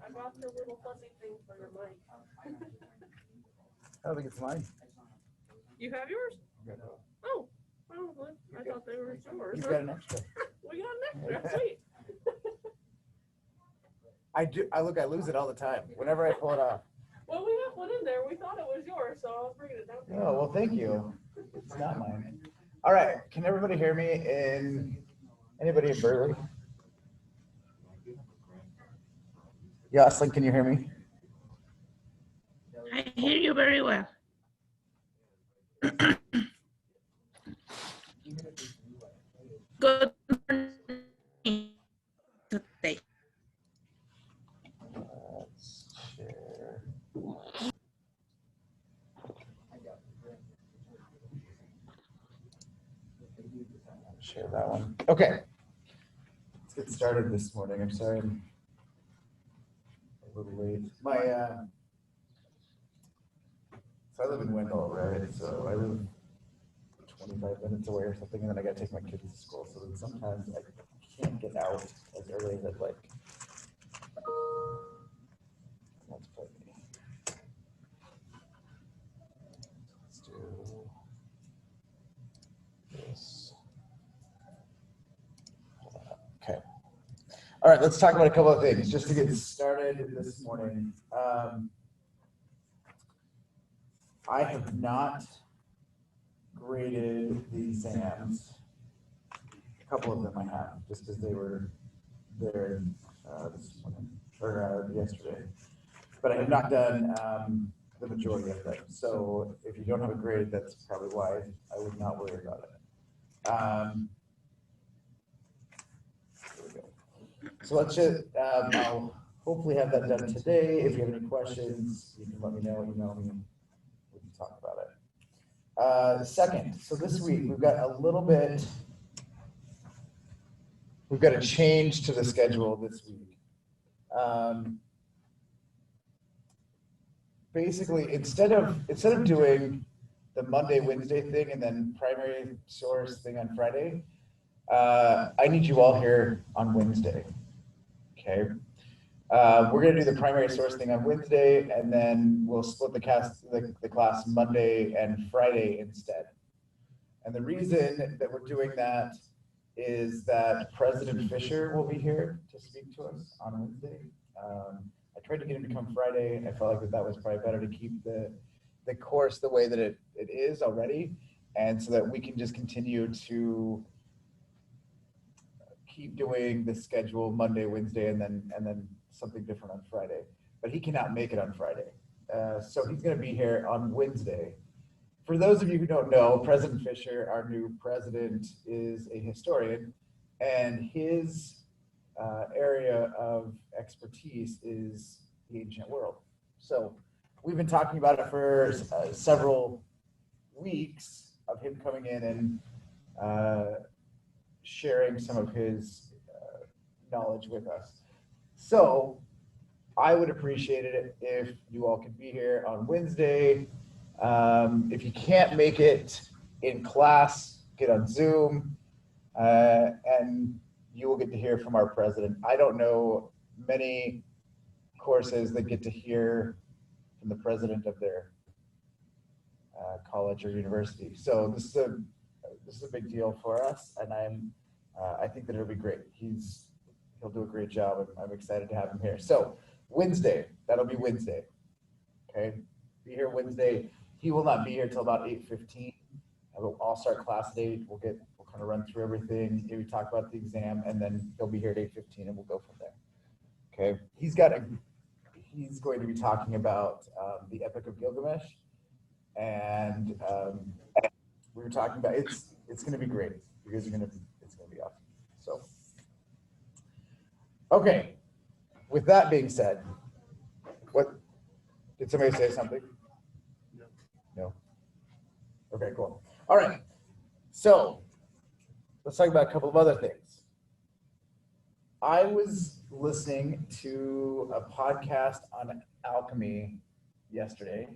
I bought your little fuzzy thing for your mic. I don't think it's mine. You have yours? Oh, well, I thought they were yours. You've got an extra. We got an extra. Sweet. I do. I lose it all the time. Whenever I pull it off. Well, we have one in there. We thought it was yours, so I was bringing it down to you. Oh, well, thank you. It's not mine. All right. Can everybody hear me? Anybody in Burley? Yoslin, can you hear me? I hear you very well. Good morning today. Let's share. Share that one. Okay. Let's get started this morning. I'm sorry I'm a little late. So I live in Wendell, right? So I live 25 minutes away or something, and then I got to take my kids to school. So then sometimes I can't get out as early as I'd like. Let's play. Let's do this. Okay. All right, let's talk about a couple of things just to get started this morning. I have not graded the exams. A couple of them I have, just because they were there this morning or yesterday. But I have not done the majority of them. So if you don't have a grade, that's probably why I would not worry about it. Here we go. So let's just, I'll hopefully have that done today. If you have any questions, you can let me know, email me, we can talk about it. Second, so this week we've got a little bit, we've got a change to the schedule this week. Basically, instead of doing the Monday, Wednesday thing and then primary source thing on Friday, I need you all here on Wednesday. Okay. We're going to do the primary source thing on Wednesday, and then we'll split the class Monday and Friday instead. And the reason that we're doing that is that President Fisher will be here to speak to us on Wednesday. I tried to get him to come Friday. I felt like that was probably better to keep the course the way that it is already, and so that we can just continue to keep doing the schedule Monday, Wednesday, and then something different on Friday. But he cannot make it on Friday, so he's going to be here on Wednesday. For those of you who don't know, President Fisher, our new president, is a historian, and his area of expertise is the ancient world. So we've been talking about it for several weeks of him coming in and sharing some of his knowledge with us. So I would appreciate it if you all could be here on Wednesday. If you can't make it in class, get on Zoom, and you will get to hear from our president. I don't know many courses that get to hear from the president of their college or university. So this is a big deal for us, and I think that it'll be great. He'll do a great job. I'm excited to have him here. So Wednesday, that'll be Wednesday. Okay, be here Wednesday. He will not be here till about 8:15. I'll start class at 8. We'll kind of run through everything, maybe talk about the exam, and then he'll be here at 8:15, and we'll go from there. Okay, he's going to be talking about the Epic of Gilgamesh, and we were talking about it's going to be great. You guys it's going to be awesome. So, okay. With that being said, what did somebody say something? Okay, cool. All right. So let's talk about a couple of other things. I was listening to a podcast on alchemy yesterday.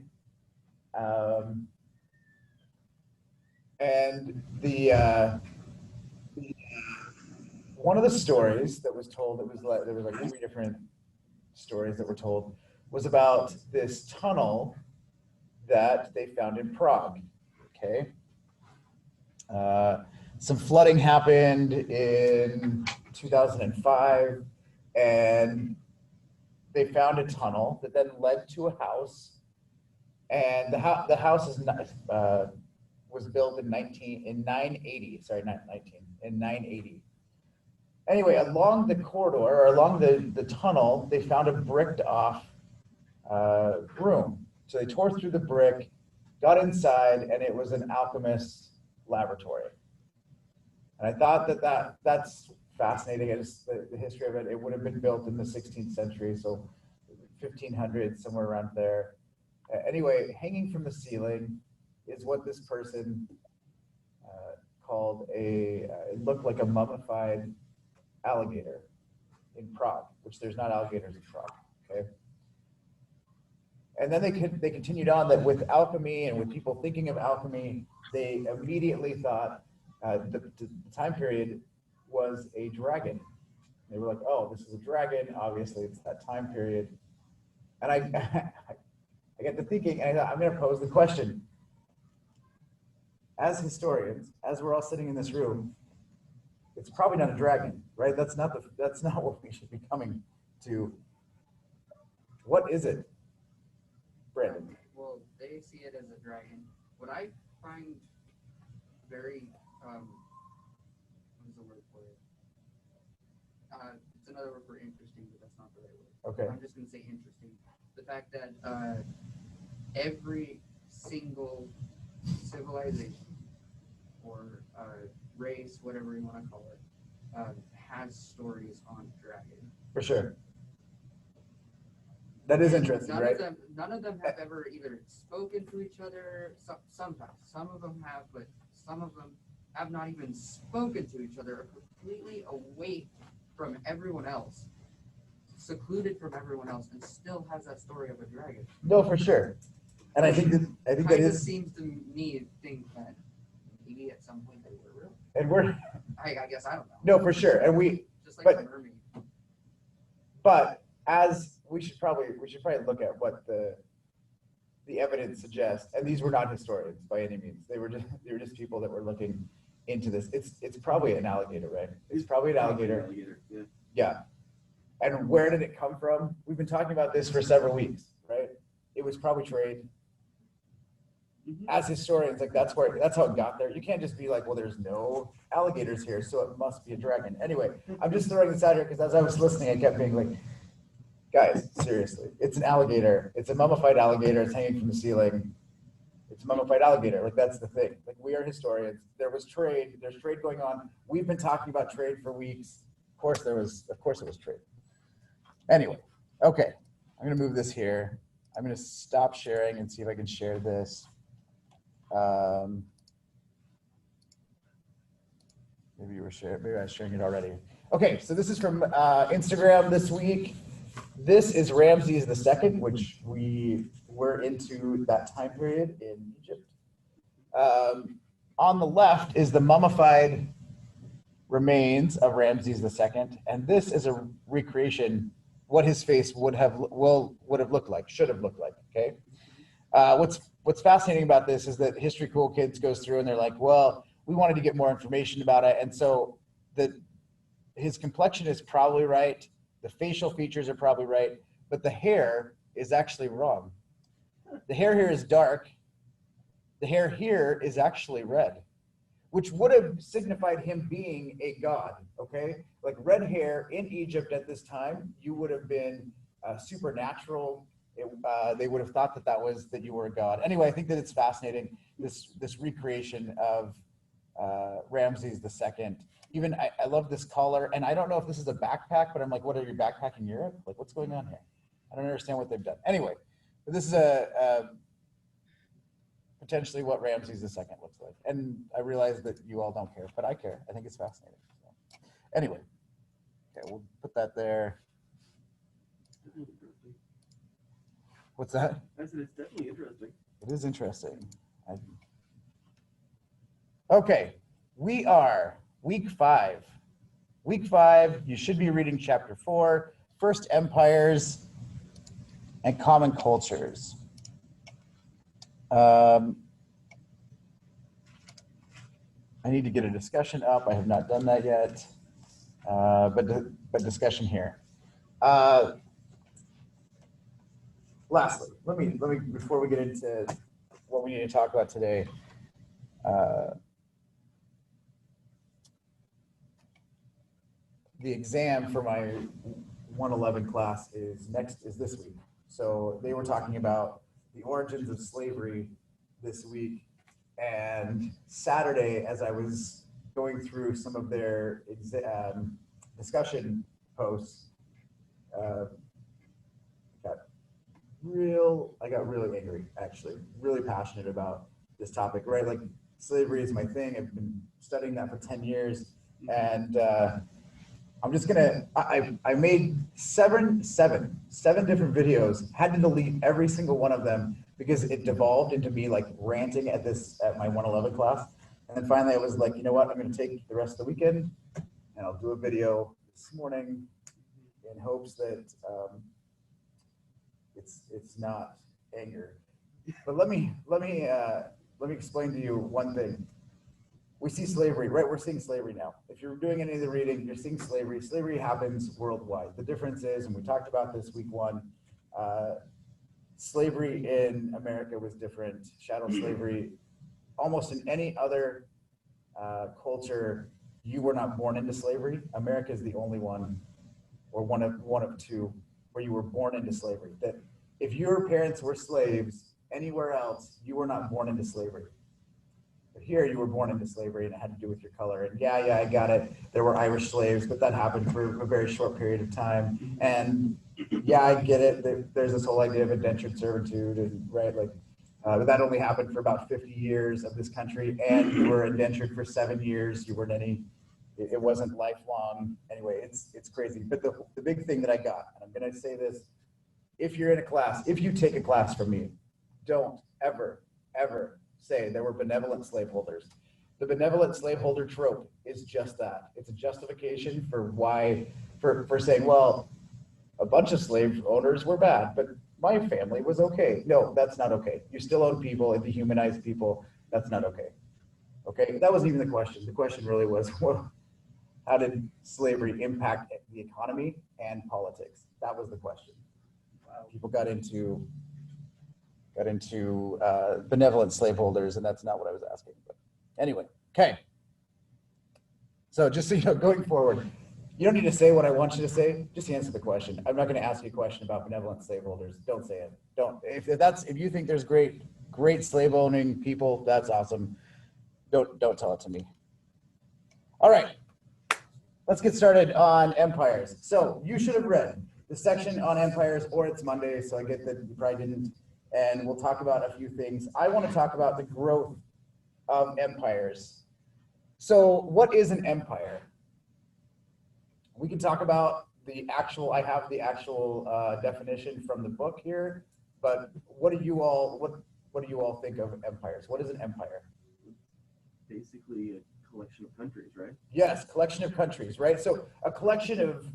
And one of the stories that was told, there was like 3 different stories that were told, was about this tunnel that they found in Prague. Okay. Some flooding happened in 2005, and they found a tunnel that then led to a house. And the house is was built in 980. Sorry, not 19, in 980. Anyway, along the corridor, or along the tunnel, they found a bricked off room. So they tore through the brick, got inside, and it was an alchemist's laboratory. And I thought that's fascinating. It's the history of it. It would have been built in the 16th century, so 1500s, somewhere around there. Anyway, hanging from the ceiling is what this person called it looked like a mummified alligator in Prague, which there's not alligators in Prague. Okay. And then they continued on that with alchemy and with people thinking of alchemy, they immediately thought the time period was a dragon. They were like, oh, this is a dragon. Obviously, it's that time period. And I got to thinking, and I thought, I'm going to pose the question. As historians, as we're all sitting in this room, it's probably not a dragon, right? That's not what we should be coming to. What is it, Brandon? Well, they see it as a dragon. What I find very, what is the word for it? It's another word for interesting, but that's not the right word. Okay. I'm just going to say interesting. The fact that every single civilization or race, whatever you want to call it, has stories on dragon. For sure. That is interesting, right? None of them have ever either spoken to each other. Sometimes, some of them have, but some of them have not even spoken to each other. Are completely away from everyone else, secluded from everyone else, and still has that story of a dragon. No, for sure. And I think that is seems to me to think that maybe at some point they were real. And we're I guess I don't know. no, for sure. And we Just like but, a mermaid. But as we should probably look at what the evidence suggests. And these were not historians by any means. They were just people that were looking into this. It's probably an alligator, right? It's probably an alligator. Yeah. Yeah. And where did it come from? We've been talking about this for several weeks, right? It was probably trade. As historians, like that's how it got there. You can't just be like, well, there's no alligators here, so it must be a dragon. Anyway, I'm just throwing this out here because as I was listening, I kept being like, guys, seriously, it's an alligator. It's a mummified alligator. It's hanging from the ceiling. It's a mummified alligator. Like that's the thing. Like we are historians. There was trade. There's trade going on. We've been talking about trade for weeks. Of course it was trade. Anyway, okay. I'm gonna move this here. I'm gonna stop sharing and see if I can share this. Maybe I was sharing it already. Okay, so this is from Instagram this week. This is Ramses II, which we were into that time period in Egypt. On the left is the mummified remains of Ramses II, and this is a recreation what his face would have looked like, should have looked like. Okay. What's fascinating about this is that History Cool Kids goes through and they're like, well, we wanted to get more information about it, and so his complexion is probably right, the facial features are probably right, but the hair is actually wrong. The hair here is dark. The hair here is actually red, which would have signified him being a god, okay? Like red hair in Egypt at this time, you would have been supernatural. They would have thought that you were a god. Anyway, I think that it's fascinating, this recreation of Ramses II. Even I love this collar, and I don't know if this is a backpack, but I'm like, what are you backpacking Europe? Like, what's going on here? I don't understand what they've done. Anyway, this is a potentially what Ramses II looks like. And I realize that you all don't care, but I care. I think it's fascinating. So, anyway, okay, we'll put that there. What's that? I said it's definitely interesting. It is interesting. Okay, we are week 5. Week 5, you should be reading chapter 4, First Empires and Common Cultures. I need to get a discussion up. I have not done that yet, but discussion here. Lastly, let me before we get into what we need to talk about today. The exam for my 111 class is this week. So they were talking about the origins of slavery this week, and Saturday, as I was going through some of their discussion posts, I got really angry, actually, really passionate about this topic, right? Like, slavery is my thing. I've been studying that for 10 years, and I'm just gonna, I made seven different videos, had to delete every single one of them because it devolved into me like ranting at my 111 class. And then finally I was like, you know what, I'm gonna take the rest of the weekend and I'll do a video this morning in hopes that it's not anger. But let me explain to you one thing. We see slavery, right? We're seeing slavery now. If you're doing any of the reading, you're seeing slavery. Slavery happens worldwide. The difference is, and we talked about this week 1, slavery in America was different. Chattel slavery, almost in any other culture, you were not born into slavery. America is the only one, or one of two, where you were born into slavery. That if your parents were slaves anywhere else, you were not born into slavery. But here you were born into slavery, and it had to do with your color. And yeah, I got it. There were Irish slaves, but that happened for a very short period of time. And yeah, I get it. There's this whole idea of indentured servitude, and right, like, but that only happened for about 50 years of this country. And you were indentured for 7 years. You weren't it wasn't lifelong. Anyway, it's crazy. But the big thing that I got, and I'm going to say this, if you're in a class, if you take a class from me, don't ever say there were benevolent slaveholders. The benevolent slaveholder trope is just that. It's a justification for saying, well, a bunch of slave owners were bad, but my family was okay. No, that's not okay. You still own people and dehumanize people. That's not okay. Okay, that wasn't even the question. The question really was, well, how did slavery impact the economy and politics? That was the question. People got into benevolent slaveholders, and that's not what I was asking. But anyway, okay. So just so you know, going forward, you don't need to say what I want you to say. Just answer the question. I'm not going to ask you a question about benevolent slaveholders. Don't say it. Don't. If you think there's great slave owning people, that's awesome. Don't tell it to me. All right. Let's get started on empires. So you should have read the section on empires, or it's Monday, so I get that you probably didn't. And we'll talk about a few things. I want to talk about the growth of empires. So what is an empire? We can talk about I have the actual definition from the book here, but what do you all think of empires? What is an empire? Basically a collection of countries, right? Yes, collection of countries, right? So a collection of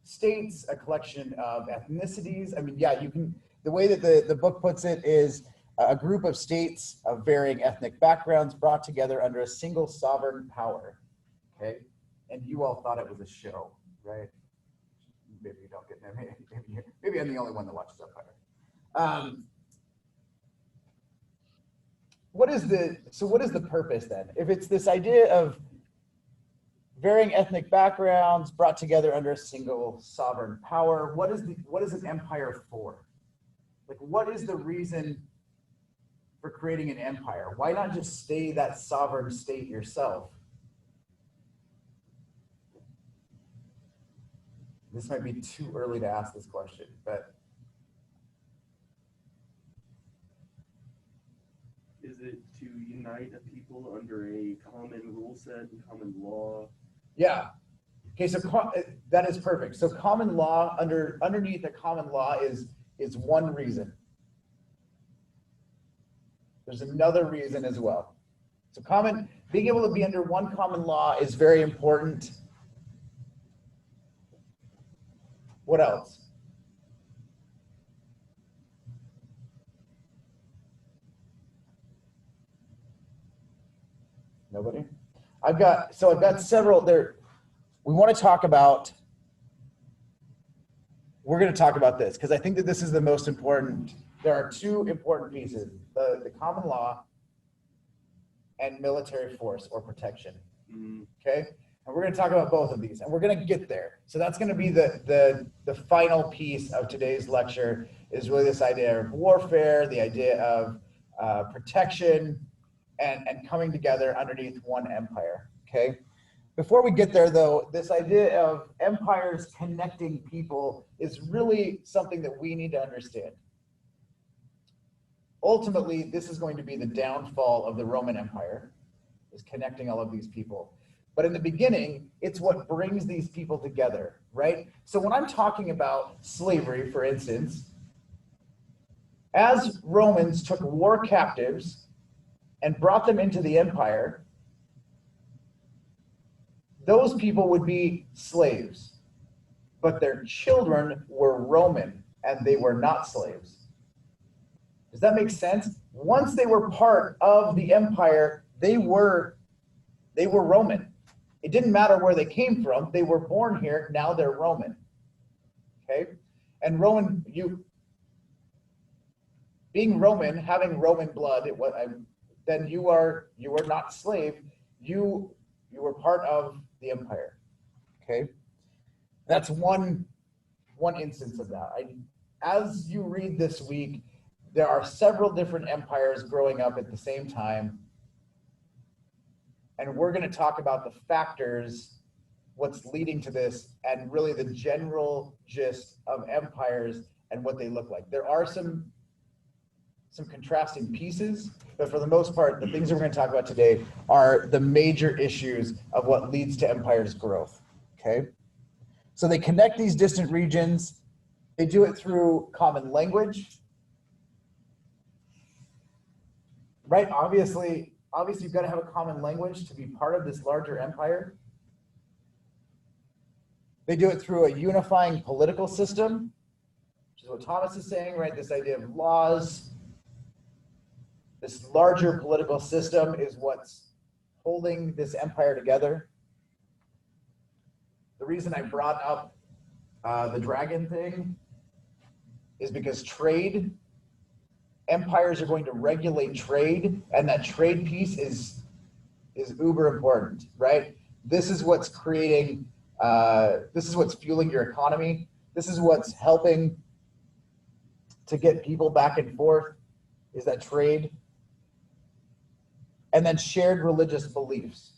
states, a collection of ethnicities. I mean, yeah, you can. The way that the book puts it is a group of states of varying ethnic backgrounds brought together under a single sovereign power. Okay, and you all thought it was a show, right? Maybe you don't get. Maybe I'm the only one that watches Empire. What is the purpose then? If it's this idea of varying ethnic backgrounds brought together under a single sovereign power, what is an empire for? Like, what is the reason for creating an empire? Why not just stay that sovereign state yourself? This might be too early to ask this question, but unite a people under a common rule set and common law. Yeah. Okay, so that is perfect. So common law, underneath a common law is one reason. There's another reason as well. So being able to be under one common law is very important. What else? Nobody? I've got several there. We're going to talk about this because I think that this is the most important. There are two important pieces, the common law and military force or protection. Okay? And we're going to talk about both of these and we're going to get there. So that's going to be the final piece of today's lecture is really this idea of warfare, the idea of protection and coming together underneath one empire. Okay? Before we get there though, this idea of empires connecting people is really something that we need to understand. Ultimately, this is going to be the downfall of the Roman Empire, is connecting all of these people. But in the beginning, it's what brings these people together, right? So when I'm talking about slavery, for instance, as Romans took war captives and brought them into the empire, those people would be slaves, but their children were Roman and they were not slaves. Does that make sense? Once they were part of the empire, they were Roman. It didn't matter where they came from. They were born here. Now they're Roman. Okay? And being Roman, having Roman blood, then you are not slave. You were part of the empire. Okay? That's one instance of that. As you read this week, there are several different empires growing up at the same time. And we're going to talk about the factors, what's leading to this, and really the general gist of empires and what they look like. There are some contrasting pieces, but for the most part, the things that we're going to talk about today are the major issues of what leads to empire's growth. Okay? So they connect these distant regions. They do it through common language. Right? Obviously, you've got to have a common language to be part of this larger empire. They do it through a unifying political system, which is what Thomas is saying, right? This idea of laws. This larger political system is what's holding this empire together. The reason I brought up the dragon thing is because empires are going to regulate trade, and that trade piece is uber important, right? This is what's creating, this is what's fueling your economy. This is what's helping to get people back and forth, is that trade. And then shared religious beliefs.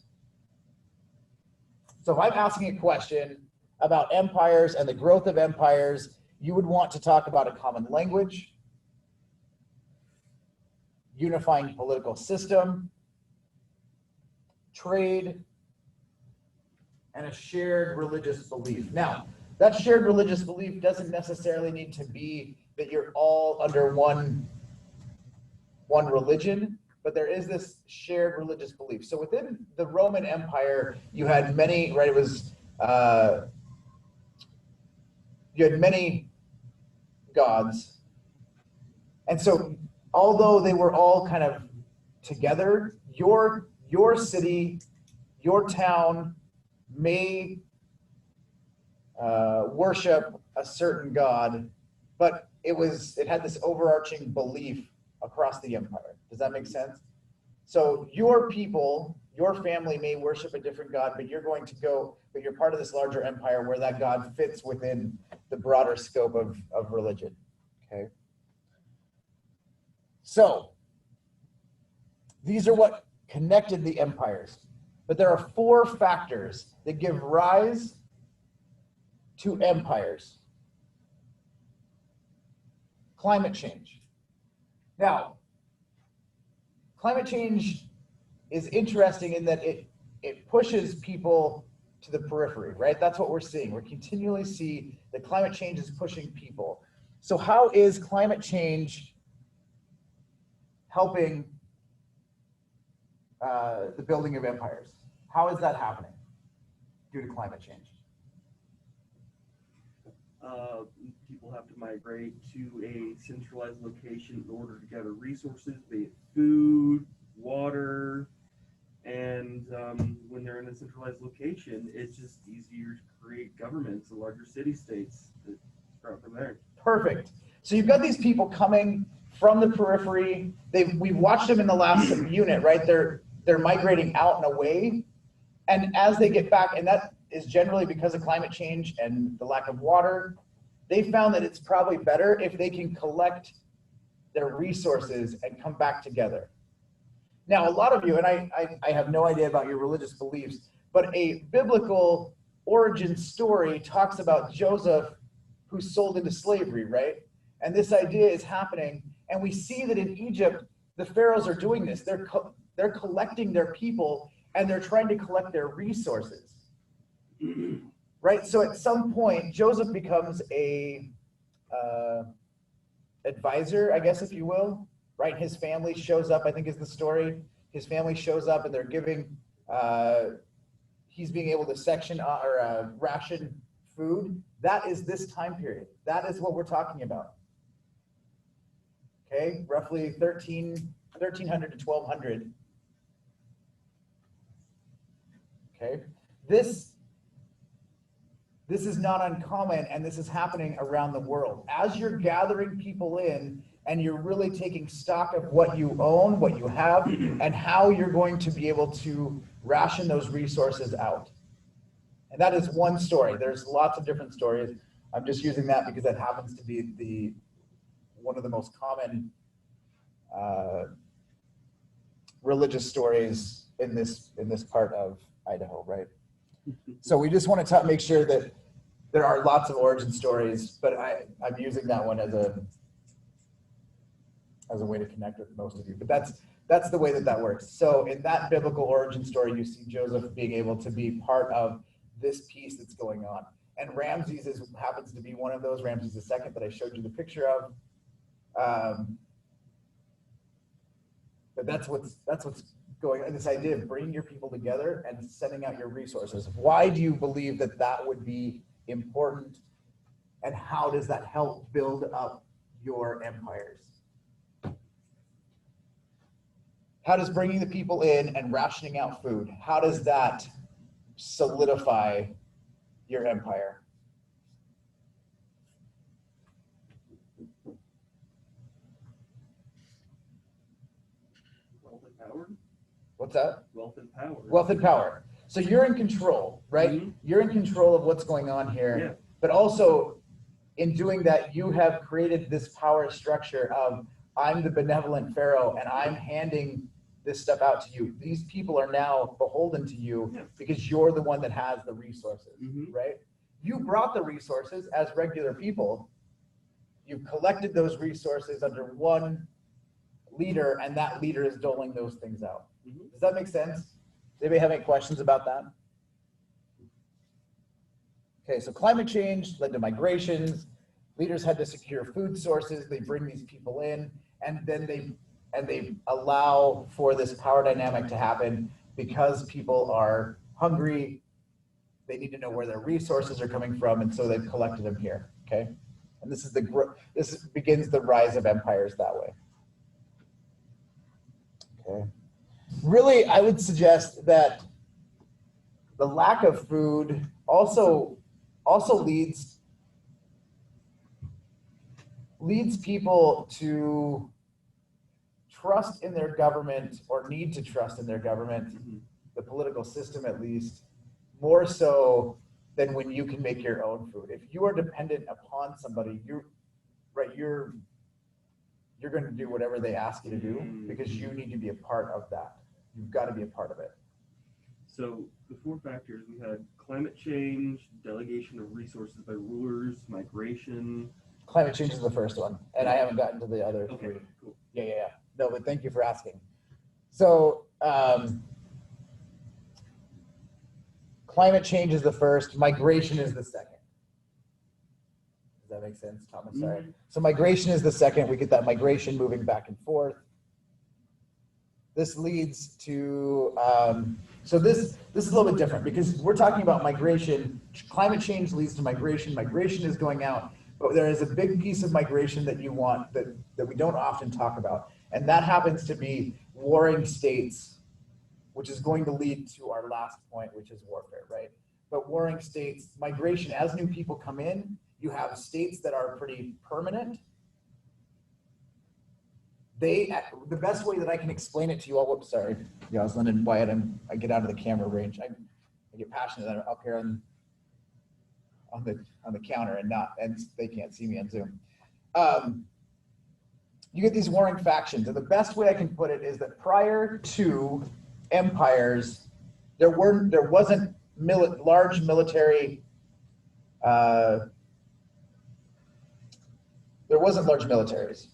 So if I'm asking a question about empires and the growth of empires, you would want to talk about a common language, unifying political system, trade, and a shared religious belief. Now, that shared religious belief doesn't necessarily need to be that you're all under one religion, but there is this shared religious belief. So within the Roman Empire, you had many, right, you had many gods. And so although they were all kind of together, your city, your town may worship a certain god, but it had this overarching belief across the empire. Does that make sense? So your people, your family may worship a different god, but you're part of this larger empire where that god fits within the broader scope of religion. Okay. So these are what connected the empires. But there are 4 factors that give rise to empires. Climate change. Now, climate change is interesting in that it pushes people to the periphery, right? That's what we're seeing. We're continually see that climate change is pushing people. So how is climate change helping the building of empires? How is that happening due to climate change? People have to migrate to a centralized location in order to gather resources, be it food, water, and when they're in a centralized location, it's just easier to create governments in larger city-states that start from there. Perfect. So you've got these people coming from the periphery. We've watched them in the last unit, right? They're migrating out and away. And as they get back, and that is generally because of climate change and the lack of water, they found that it's probably better if they can collect their resources and come back together. Now, a lot of you, and I have no idea about your religious beliefs, but a biblical origin story talks about Joseph who's sold into slavery, right? And this idea is happening. And we see that in Egypt, the pharaohs are doing this. They're collecting their people and they're trying to collect their resources, right? So at some point, Joseph becomes a advisor, I guess, if you will, right? His family shows up, I think is the story. His family shows up and they're giving, he's being able to section or ration food. That is this time period. That is what we're talking about. Okay, roughly 1300 to 1200. Okay, this is not uncommon, and this is happening around the world. As you're gathering people in and you're really taking stock of what you own, what you have, and how you're going to be able to ration those resources out. And that is one story. There's lots of different stories. I'm just using that because that happens to be one of the most common religious stories in this part of Idaho, right? So we just want to make sure that there are lots of origin stories, but I'm using that one as a way to connect with most of you. But that's the way that works. So in that biblical origin story, you see Joseph being able to be part of this piece that's going on. And Ramses happens to be one of those, Ramses II, that I showed you the picture of. But that's what's going on, this idea of bringing your people together and sending out your resources. Why do you believe that would be important? And how does that help build up your empires? How does bringing the people in and rationing out food, how does that solidify your empire? Wealth and power. What's that? Wealth and power. Wealth and power. So you're in control, right? Mm-hmm. You're in control of what's going on here. Yeah. But also in doing that, you have created this power structure of, I'm the benevolent pharaoh and I'm handing this stuff out to you. These people are now beholden to you because you're the one that has the resources, right? You brought the resources as regular people. You've collected those resources under one leader, and that leader is doling those things out. Does that make sense? Does anybody have any questions about that? Okay, so climate change led to migrations. Leaders had to secure food sources. They bring these people in, and then they allow for this power dynamic to happen because people are hungry. They need to know where their resources are coming from, and so they've collected them here. Okay, and this begins the rise of empires that way. Okay, really, I would suggest that the lack of food also leads people to trust in their government, or need to trust in their government, the political system at least, more so than when you can make your own food. If you are dependent upon somebody, you're going to do whatever they ask you to do because you need to be a part of that. You've got to be a part of it. So the 4 factors, we had climate change, delegation of resources by rulers, migration. Climate change is the first one, and I haven't gotten to the other 3. Cool. Yeah. No, but thank you for asking. So Climate change is the first, migration is the second. Does that make sense, Thomas? Sorry. So migration is the second. We get that migration moving back and forth. This leads to, so this is a little bit different because we're talking about migration. Climate change leads to migration. Migration is going out, but there is a big piece of migration that you want that we don't often talk about. And that happens to be warring states, which is going to lead to our last point, which is warfare, right? But warring states, migration, as new people come in, you have states that are pretty permanent. The best way that I can explain it to you all, whoops, sorry, Jocelyn and Wyatt, I get out of the camera range. I get passionate up here on the counter and they can't see me on Zoom. You get these warring factions, and the best way I can put it is that prior to empires, there wasn't large military. There wasn't large militaries.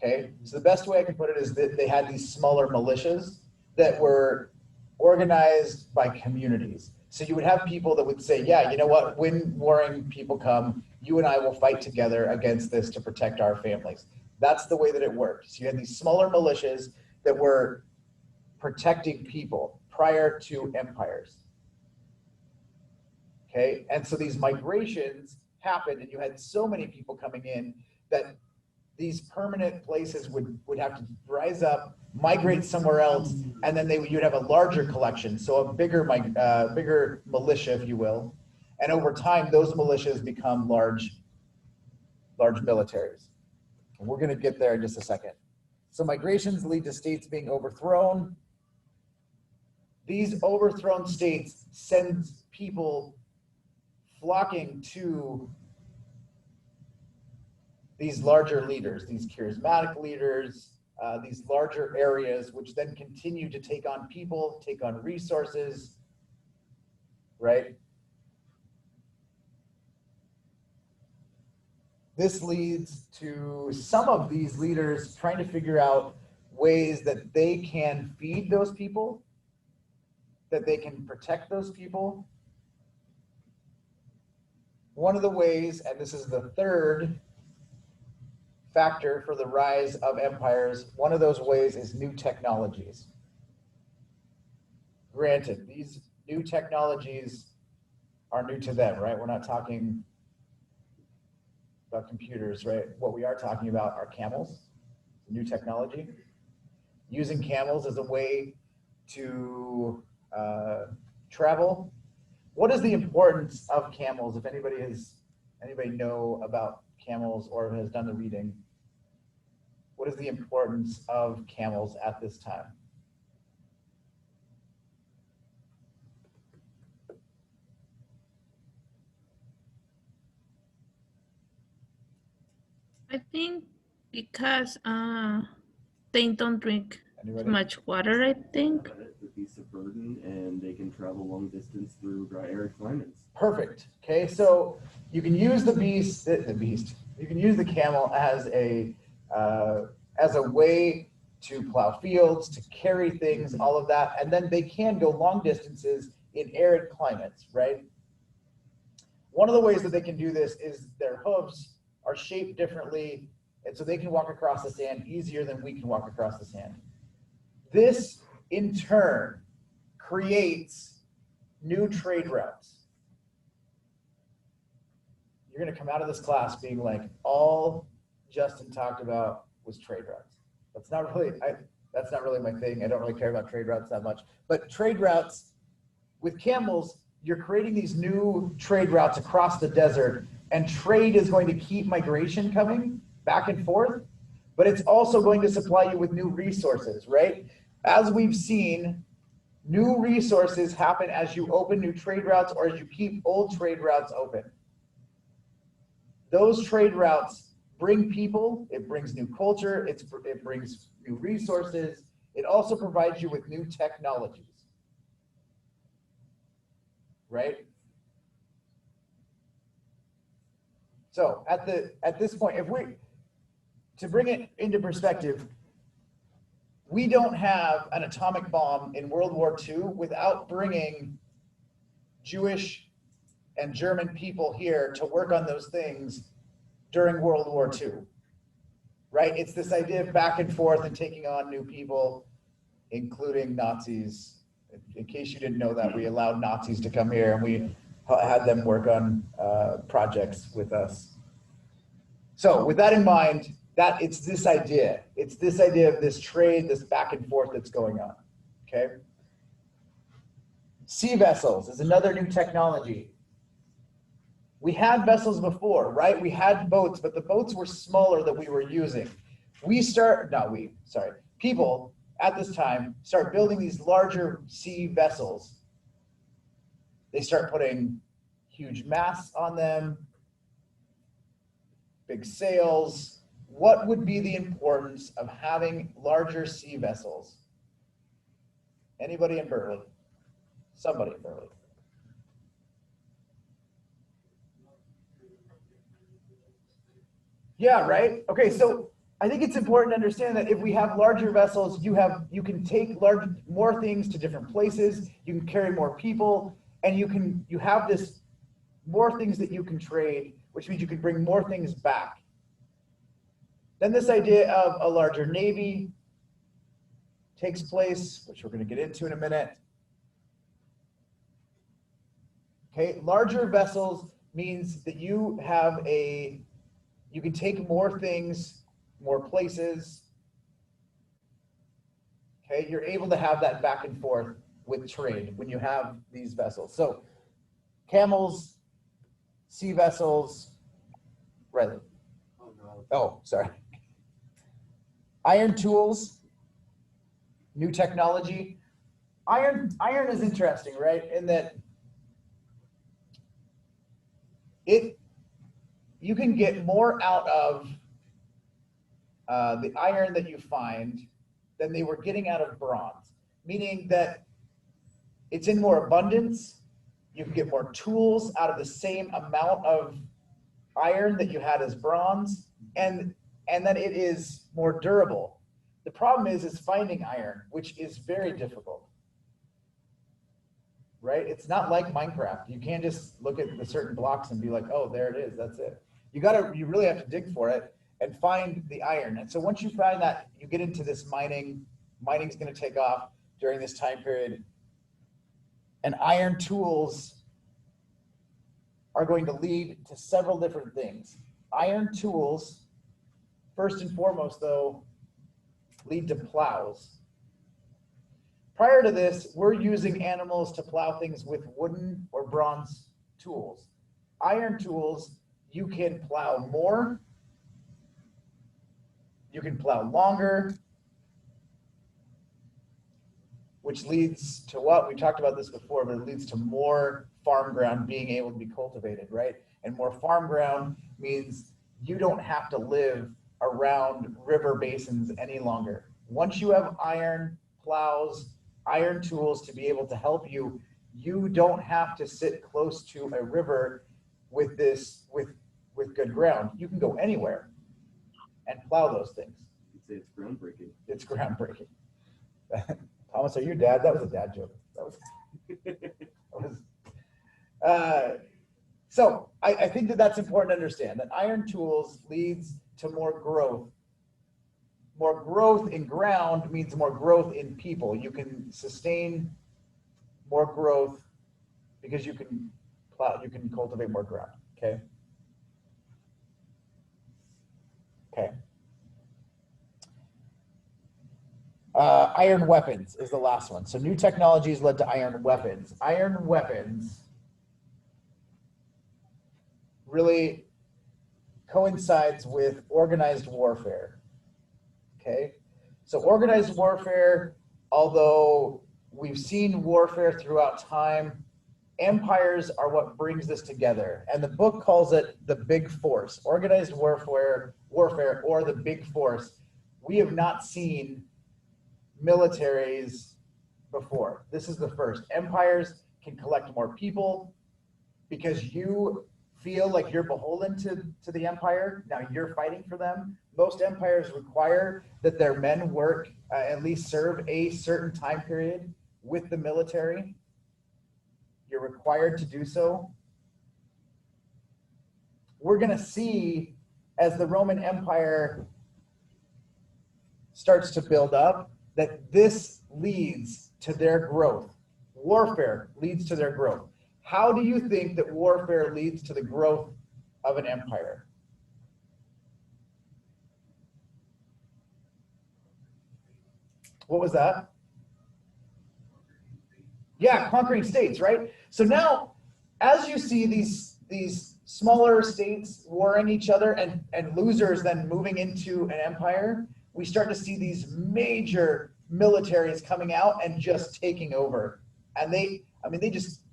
Okay, so the best way I can put it is that they had these smaller militias that were organized by communities. So you would have people that would say, yeah, you know what, when warring people come, you and I will fight together against this to protect our families. That's the way that it worked. So you had these smaller militias that were protecting people prior to empires. Okay, and so these migrations happened, and you had so many people coming in that these permanent places would have to rise up, migrate somewhere else, and then you'd have a larger collection, so a bigger militia, if you will. And over time, those militias become large militaries. And we're going to get there in just a second. So migrations lead to states being overthrown. These overthrown states send people flocking to these larger leaders, these charismatic leaders, these larger areas, which then continue to take on people, take on resources, right? This leads to some of these leaders trying to figure out ways that they can feed those people, that they can protect those people. One of the ways, and this is the third factor for the rise of empires, one of those ways is new technologies. Granted, these new technologies are new to them, right? We're not talking about computers, right? What we are talking about are camels, new technology. Using camels as a way to travel. What is the importance of camels? If anybody know about camels or has done the reading, what is the importance of camels at this time? I think because they don't drink Anybody? much water, I think. It would be subburden, and they can travel long distance through dry arid climates. Perfect. Okay, so you can use the beast. You can use the camel as a way to plow fields, to carry things, all of that, and then they can go long distances in arid climates, right? One of the ways that they can do this is their hooves are shaped differently, and so they can walk across the sand easier than we can walk across the sand. This, in turn, creates new trade routes. You're going to come out of this class being like, all Justin talked about was trade routes. That's not really my thing. I don't really care about trade routes that much. But trade routes, with camels, you're creating these new trade routes across the desert, and trade is going to keep migration coming back and forth, but it's also going to supply you with new resources, right? As we've seen, new resources happen as you open new trade routes or as you keep old trade routes open. Those trade routes bring people, it brings new culture, it brings new resources. It also provides you with new technologies, right? So at this point, to bring it into perspective, we don't have an atomic bomb in World War II without bringing Jewish and German people here to work on those things during World War II, right? It's this idea of back and forth and taking on new people, including Nazis. In case you didn't know that, we allowed Nazis to come here and we had them work on projects with us. So with that in mind, that it's this idea of this trade, this back and forth that's going on, okay? Sea vessels is another new technology. We had vessels before, right? We had boats, but the boats were smaller that we were using. People at this time start building these larger sea vessels. They start putting huge masts on them, big sails. What would be the importance of having larger sea vessels? Anybody in Berkeley? Somebody in Berkeley. Yeah, right? Okay, so I think it's important to understand that if we have larger vessels, you can take more things to different places, you can carry more people, and you have this more things that you can trade, which means you can bring more things back. Then this idea of a larger navy takes place, which we're going to get into in a minute. Okay, larger vessels means that you can take more things, more places. Okay, you're able to have that back and forth with trade when you have these vessels. So camels, sea vessels, Riley. Oh, no. Oh, sorry. Iron tools, new technology. Iron is interesting, right? In that you can get more out of the iron that you find than they were getting out of bronze, meaning that it's in more abundance. You can get more tools out of the same amount of iron that you had as bronze, and that it is more durable. The problem is finding iron, which is very difficult, right? It's not like Minecraft. You can't just look at the certain blocks and be like, oh, there it is, that's it. You really have to dig for it and find the iron. And so once you find that, you get into this mining. Mining's going to take off during this time period. And iron tools are going to lead to several different things. Iron tools, first and foremost though, lead to plows. Prior to this, we're using animals to plow things with wooden or bronze tools. Iron tools, you can plow more, you can plow longer, which leads to what? We talked about this before, but it leads to more farm ground being able to be cultivated, right? And more farm ground means you don't have to live around river basins any longer. Once you have iron plows, iron tools to be able to help you, you don't have to sit close to a river with good ground. You can go anywhere and plow those things. You'd say it's groundbreaking. It's groundbreaking. Thomas, are you dad? That was a dad joke. So I think that's important to understand, that iron tools leads to more growth. More growth in ground means more growth in people. You can sustain more growth because you can cultivate more ground, okay? Okay. Iron weapons is the last one. So new technologies led to iron weapons. Iron weapons really coincides with organized warfare. Okay, so organized warfare, although we've seen warfare throughout time, empires are what brings this together. And the book calls it the big force, organized warfare, or the big force. We have not seen militaries before. This is the first. Empires can collect more people because you feel like you're beholden to the empire. Now you're fighting for them. most empires require that their men work, at least serve a certain time period with the military. You're required to do so. We're going to see as the Roman Empire starts to build up that this leads to their growth. Warfare leads to their growth. How do you think that warfare leads to the growth of an empire? What was that? Yeah, conquering states, right? So now, as you see these smaller states warring each other and losers then moving into an empire, we start to see these major militaries coming out and just taking over. And they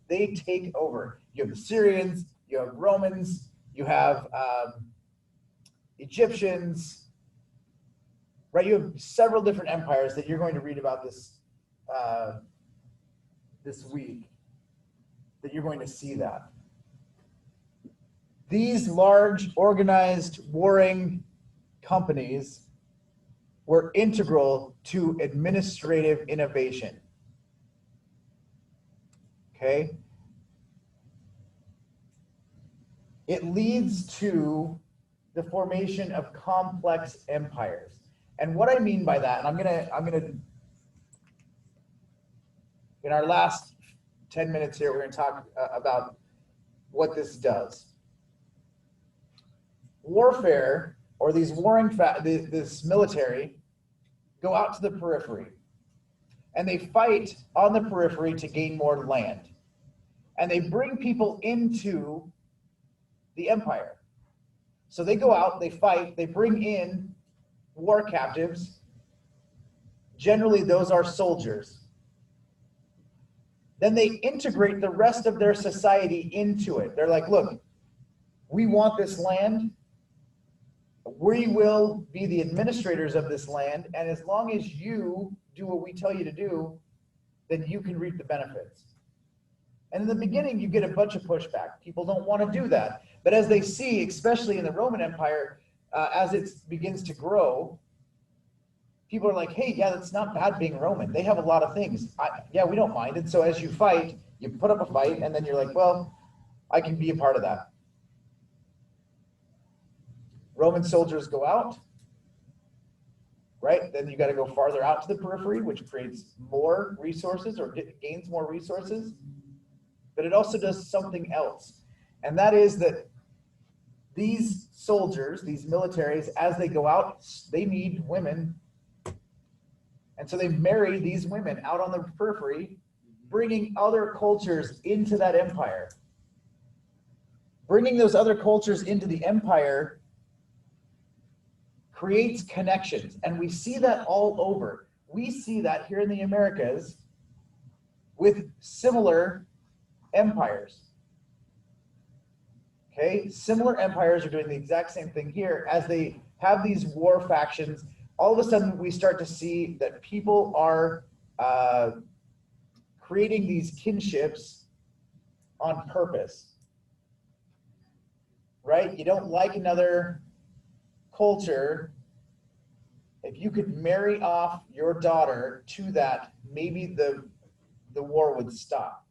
take over. You have the Syrians, you have Romans, you have Egyptians, right? You have several different empires that you're going to read about this week, that you're going to see that. These large, organized, warring companies were integral to administrative innovation. Okay? It leads to the formation of complex empires. And what I mean by that, and I'm gonna in our last 10 minutes here, we're gonna talk about what this does. Warfare, or these warring, this military, go out to the periphery. And they fight on the periphery to gain more land. And they bring people into the empire. So they go out, they fight, they bring in war captives. Generally, those are soldiers. Then they integrate the rest of their society into it. They're like, look, we want this land. We will be the administrators of this land. And as long as you do what we tell you to do, then you can reap the benefits. And in the beginning, you get a bunch of pushback. People don't want to do that. But as they see, especially in the Roman Empire, as it begins to grow, people are like, hey, yeah, that's not bad being Roman. They have a lot of things. Yeah, we don't mind. And so as you fight, you put up a fight, and then you're like, well, I can be a part of that. Roman soldiers go out, right? Then you got to go farther out to the periphery, which creates more resources or gains more resources. But it also does something else. And that is that these soldiers, these militaries, as they go out, they need women. And so they marry these women out on the periphery, bringing other cultures into that empire. Bringing those other cultures into the empire creates connections. And we see that all over. We see that here in the Americas with similar empires. Okay, similar empires are doing the exact same thing here. As they have these war factions, all of a sudden we start to see that people are creating these kinships on purpose, right? You don't like another culture. If you could marry off your daughter to that, maybe the war would stop.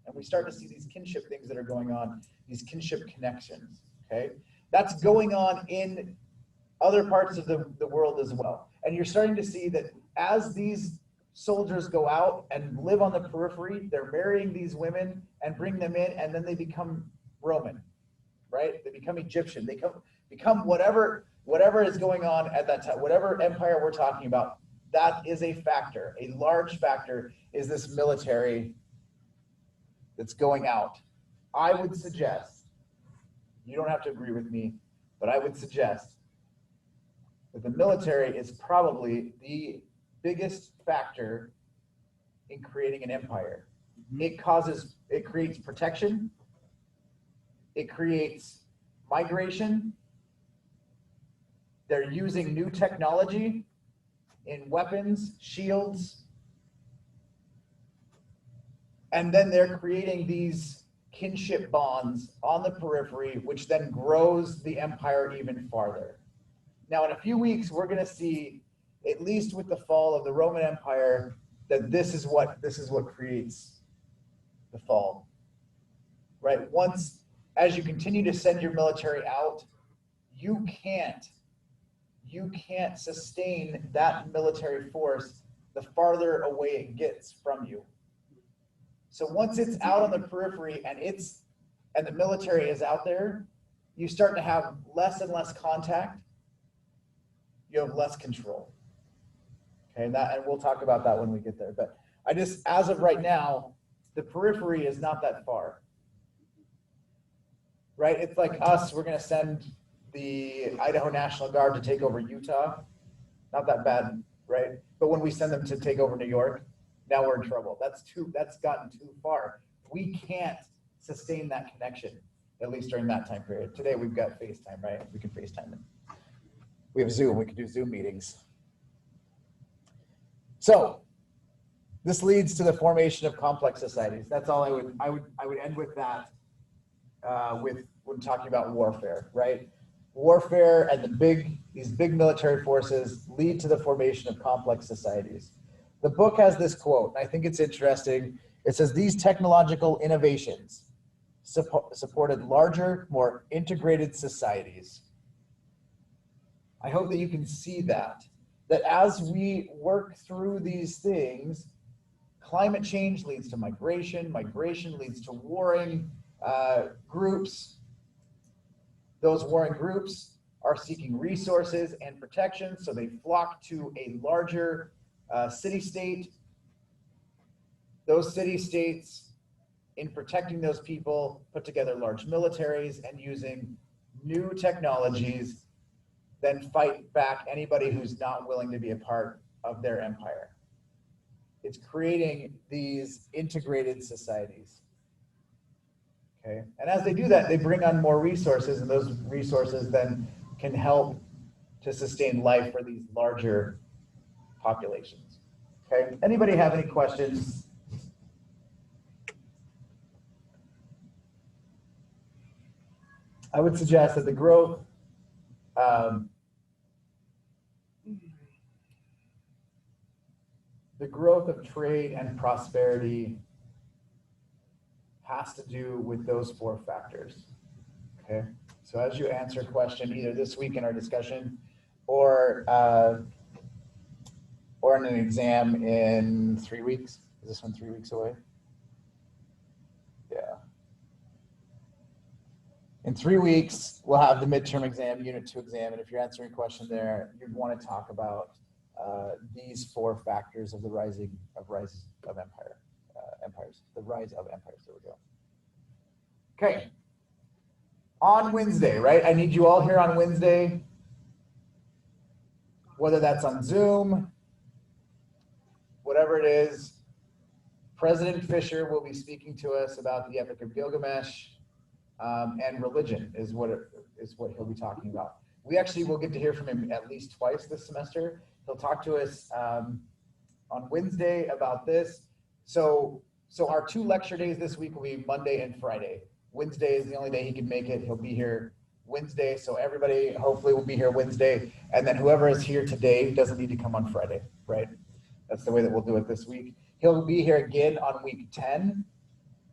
And we start to see these kinship things that are going on, these kinship connections, okay? That's going on in other parts of the world as well. And you're starting to see that as these soldiers go out and live on the periphery, they're marrying these women and bring them in, and then they become Roman, right? They become Egyptian. They become whatever is going on at that time, whatever empire we're talking about. That is a factor. A large factor is this military that's going out. I would suggest, you don't have to agree with me, but I would suggest that the military is probably the biggest factor in creating an empire. It creates protection, it creates migration. They're using new technology in weapons, shields, and then they're creating these kinship bonds on the periphery, which then grows the empire even farther. Now, in a few weeks, we're going to see, at least with the fall of the Roman Empire, that this is what creates the fall, right? Once, as you continue to send your military out, you can't sustain that military force the farther away it gets from you. So once it's out on the periphery and the military is out there, you start to have less and less contact. You have less control. Okay, and we'll talk about that when we get there. But as of right now, the periphery is not that far. Right? It's like us, we're gonna send the Idaho National Guard to take over Utah. Not that bad, right? But when we send them to take over New York, now we're in trouble. That's gotten too far. We can't sustain that connection, at least during that time period. Today we've got FaceTime, right? We can FaceTime them. We have Zoom, we can do Zoom meetings. So this leads to the formation of complex societies. That's all I would end with that when talking about warfare, right? Warfare and these big military forces lead to the formation of complex societies. The book has this quote, and I think it's interesting. It says, these technological innovations supported larger, more integrated societies. I hope that you can see that as we work through these things, climate change leads to migration leads to warring groups. Those warring groups are seeking resources and protection, so they flock to a larger city-state. Those city-states, in protecting those people, put together large militaries and using new technologies, then fight back anybody who's not willing to be a part of their empire. It's creating these integrated societies. Okay, and as they do that, they bring on more resources, and those resources then can help to sustain life for these larger populations. Okay, anybody have any questions? I would suggest that the growth of trade and prosperity has to do with those four factors. Okay, so as you answer a question either this week in our discussion or in an exam in 3 weeks. Is this one 3 weeks away? Yeah. In 3 weeks, we'll have the midterm exam, Unit 2 exam, and if you're answering a question there, you'd want to talk about these four factors of the rise of empires. The rise of empires. There we go. Okay. On Wednesday, right? I need you all here on Wednesday, whether that's on Zoom, whatever it is. President Fisher will be speaking to us about the Epic of Gilgamesh, and religion is what he'll be talking about. We actually will get to hear from him at least twice this semester. He'll talk to us on Wednesday about this. So our 2 lecture days this week will be Monday and Friday. Wednesday is the only day he can make it. He'll be here Wednesday. So everybody hopefully will be here Wednesday. And then whoever is here today doesn't need to come on Friday, right? That's the way that we'll do it this week. He'll be here again on week 10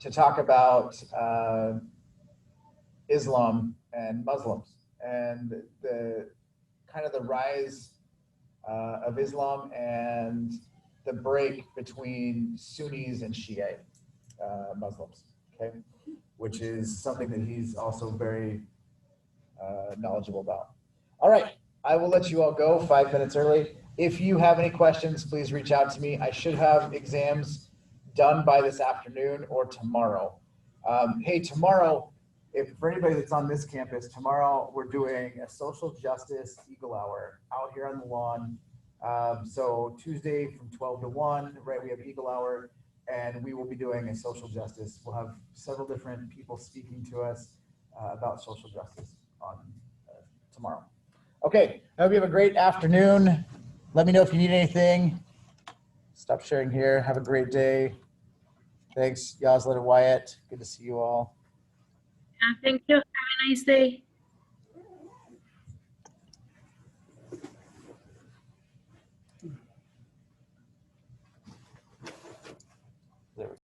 to talk about Islam and Muslims and the kind of the rise of Islam and the break between Sunnis and Shia Muslims, okay? Which is something that he's also very knowledgeable about. All right, I will let you all go 5 minutes early. If you have any questions, please reach out to me. I should have exams done by this afternoon or tomorrow. Hey, tomorrow, for anybody that's on this campus, tomorrow we're doing a social justice Eagle Hour out here on the lawn. So Tuesday from 12 to 1, right, we have Eagle Hour, and we will be doing a social justice. We'll have several different people speaking to us about social justice on tomorrow. Okay, I hope you have a great afternoon. Let me know if you need anything. Stop sharing here. Have a great day. Thanks, Yaslet and Wyatt. Good to see you all. Thank you. Have a nice day.